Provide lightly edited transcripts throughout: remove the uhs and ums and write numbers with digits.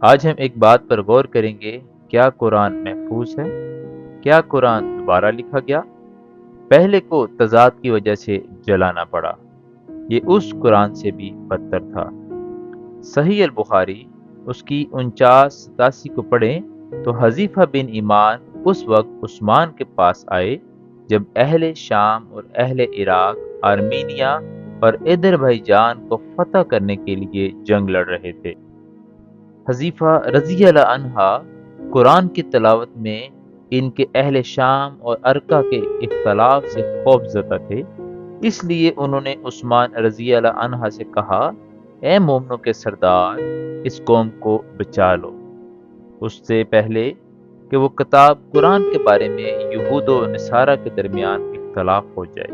آج ہم ایک بات پر غور کریں گے، کیا قرآن محفوظ ہے؟ کیا قرآن دوبارہ لکھا گیا؟ پہلے کو تضاد کی وجہ سے جلانا پڑا، یہ اس قرآن سے بھی بدتر تھا۔ صحیح البخاری اس کی 49-87 کو پڑھیں تو حذیفہ بن ایمان اس وقت عثمان کے پاس آئے جب اہل شام اور اہل عراق، آرمینیا اور ادر بھائی جان کو فتح کرنے کے لیے جنگ لڑ رہے تھے۔ حذیفہ رضی اللہ عنہ قرآن کی تلاوت میں ان کے اہل شام اور ارکا کے اختلاف سے خوف زدہ تھے، اس لیے انہوں نے عثمان رضی اللہ عنہ سے کہا، اے مومنوں کے سردار، اس قوم کو بچا لو، اس سے پہلے کہ وہ کتاب قرآن کے بارے میں یہود و نصارہ کے درمیان اختلاف ہو جائے۔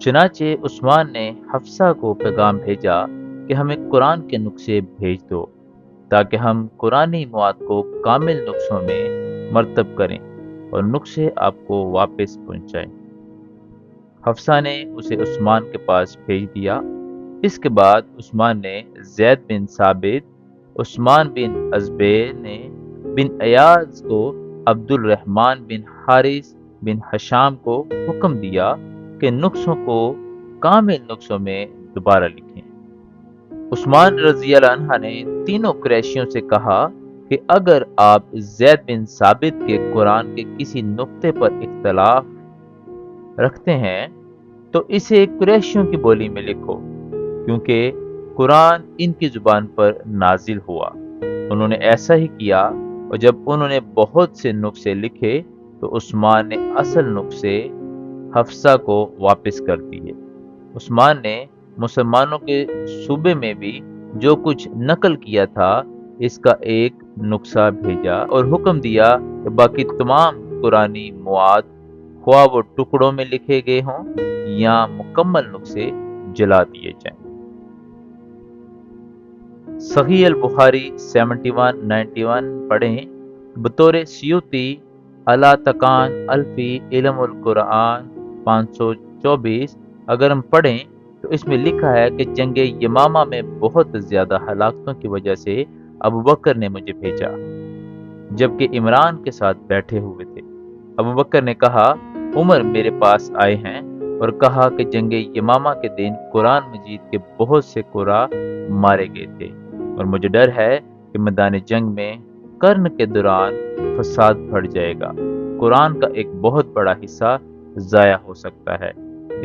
چنانچہ عثمان نے حفصہ کو پیغام بھیجا کہ ہمیں قرآن کے نسخے بھیج دو تاکہ ہم قرآنی مواد کو کامل نسخوں میں مرتب کریں اور نسخے آپ کو واپس پہنچائیں۔ حفصہ نے اسے عثمان کے پاس بھیج دیا۔ اس کے بعد عثمان نے زید بن ثابت، عثمان بن ازبیر نے بن ایاز کو، عبد الرحمن بن حارث بن حشام کو حکم دیا کہ نسخوں کو کامل نسخوں میں دوبارہ لکھیں۔ عثمان رضی اللہ عنہ نے تینوں قریشیوں سے کہا کہ اگر آپ زید بن ثابت کے قرآن کے کسی نقطے پر اختلاف رکھتے ہیں تو اسے قریشیوں کی بولی میں لکھو، کیونکہ قرآن ان کی زبان پر نازل ہوا۔ انہوں نے ایسا ہی کیا، اور جب انہوں نے بہت سے نسخے لکھے تو عثمان نے اصل نسخے حفصہ کو واپس کر دیے۔ عثمان نے مسلمانوں کے صوبے میں بھی جو کچھ نقل کیا تھا اس کا ایک نسخہ بھیجا اور حکم دیا کہ باقی تمام قرآنی مواد خواہ وہ ٹکڑوں میں لکھے گئے ہوں یا مکمل نسخے جلا دیے جائیں۔ صحیح البخاری 71-91 پڑھیں، بطور سیوطی اللہ تکان الفی علم القرآن 524 اگر ہم پڑھیں تو اس میں لکھا ہے کہ جنگ یمامہ میں بہت زیادہ ہلاکتوں کی وجہ سے ابو بکر نے مجھے بھیجا، جبکہ عمران کے ساتھ بیٹھے ہوئے تھے۔ ابو بکر نے کہا، عمر میرے پاس آئے ہیں اور کہا کہ جنگ یمامہ کے دن قرآن مجید کے بہت سے قرآ مارے گئے تھے اور مجھے ڈر ہے کہ میدان جنگ میں قرن کے دوران فساد بڑھ جائے گا، قرآن کا ایک بہت بڑا حصہ ضائع ہو سکتا ہے،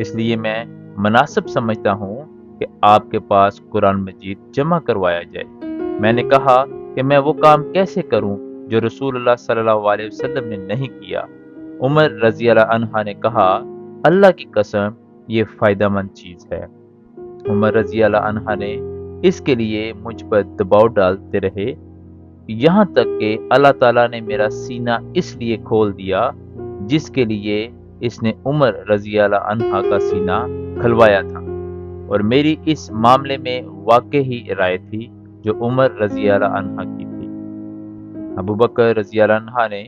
اس لیے میں مناسب سمجھتا ہوں کہ آپ کے پاس قرآن مجید جمع کروایا جائے۔ میں نے کہا کہ میں وہ کام کیسے کروں جو رسول اللہ صلی اللہ علیہ وسلم نے نہیں کیا۔ عمر رضی اللہ عنہ نے کہا، اللہ کی قسم یہ فائدہ مند چیز ہے۔ عمر رضی اللہ عنہ نے اس کے لیے مجھ پر دباؤ ڈالتے رہے، یہاں تک کہ اللہ تعالیٰ نے میرا سینہ اس لیے کھول دیا جس کے لیے اس نے عمر رضی اللہ عنہ کا سینہ کھلوایا تھا، اور میری اس معاملے میں واقع ہی رائے تھی جو عمر رضی اللہ عنہ کی تھی۔ ابو بکر رضی اللہ عنہ نے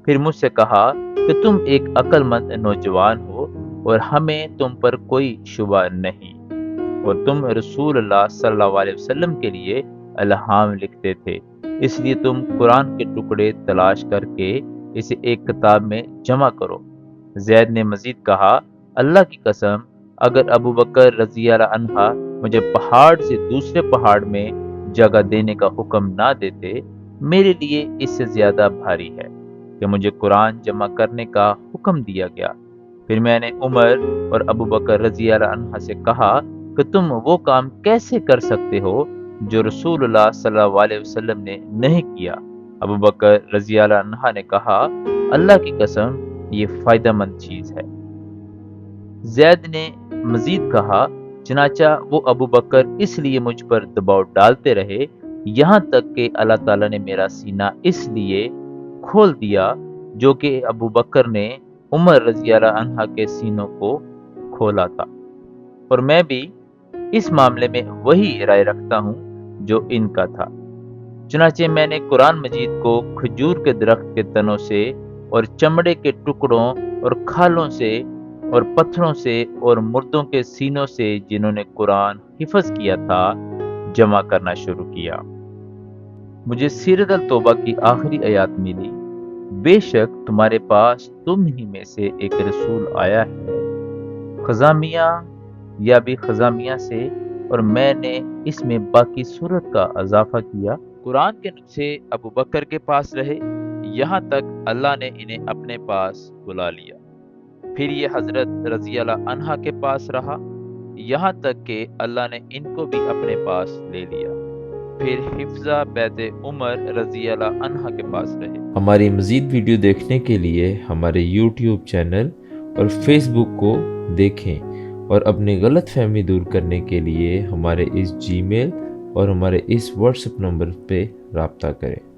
پھر مجھ سے کہا کہ تم ایک عقل مند نوجوان ہو اور ہمیں تم پر کوئی شبہ نہیں، اور تم رسول اللہ صلی اللہ علیہ وسلم کے لیے الہام لکھتے تھے، اس لیے تم قرآن کے ٹکڑے تلاش کر کے اسے ایک کتاب میں جمع کرو۔ زید نے مزید کہا، اللہ کی قسم اگر ابو بکر رضی اللہ عنہ مجھے پہاڑ سے دوسرے پہاڑ میں جگہ دینے کا حکم نہ دیتے، میرے لیے اس سے زیادہ بھاری ہے کہ مجھے قرآن جمع کرنے کا حکم دیا گیا۔ پھر میں نے عمر اور ابو بکر رضی اللہ عنہ سے کہا کہ تم وہ کام کیسے کر سکتے ہو جو رسول اللہ صلی اللہ علیہ وسلم نے نہیں کیا۔ ابو بکر رضی اللہ عنہ نے کہا، اللہ کی قسم یہ فائدہ مند چیز ہے۔ زید نے مزید کہا، چنانچہ وہ ابو بکر اس لیے مجھ پر دباؤ ڈالتے رہے یہاں تک کہ اللہ تعالیٰ نے میرا سینہ اس لیے کھول دیا جو کہ ابو بکر نے عمر رضی اللہ عنہ کے سینوں کو کھولا تھا، اور میں بھی اس معاملے میں وہی رائے رکھتا ہوں جو ان کا تھا۔ چنانچہ میں نے قرآن مجید کو کھجور کے درخت کے تنوں سے اور چمڑے کے ٹکڑوں اور کھالوں سے اور پتھروں سے اور مردوں کے سینوں سے جنہوں نے قرآن حفظ کیا تھا جمع کرنا شروع کیا۔ مجھے سیرت التوبہ کی آخری آیات ملی، بے شک تمہارے پاس تم ہی میں سے ایک رسول آیا ہے، خزامیہ یا بھی خزامیہ سے، اور میں نے اس میں باقی صورت کا اضافہ کیا۔ قرآن کے نسخے ابو بکر کے پاس رہے، یہاں تک اللہ نے انہیں اپنے پاس بلا لیا۔ پھر یہ حضرت رضی اللہ عنہا کے پاس رہا، یہاں تک کہ اللہ نے ان کو بھی اپنے پاس لے لیا۔ پھر حفظہ بیت عمر رضی اللہ عنہا کے پاس رہے۔ ہماری مزید ویڈیو دیکھنے کے لیے ہمارے یوٹیوب چینل اور فیس بک کو دیکھیں، اور اپنی غلط فہمی دور کرنے کے لیے ہمارے اس جی میل اور ہمارے اس واٹس ایپ نمبر پہ رابطہ کریں۔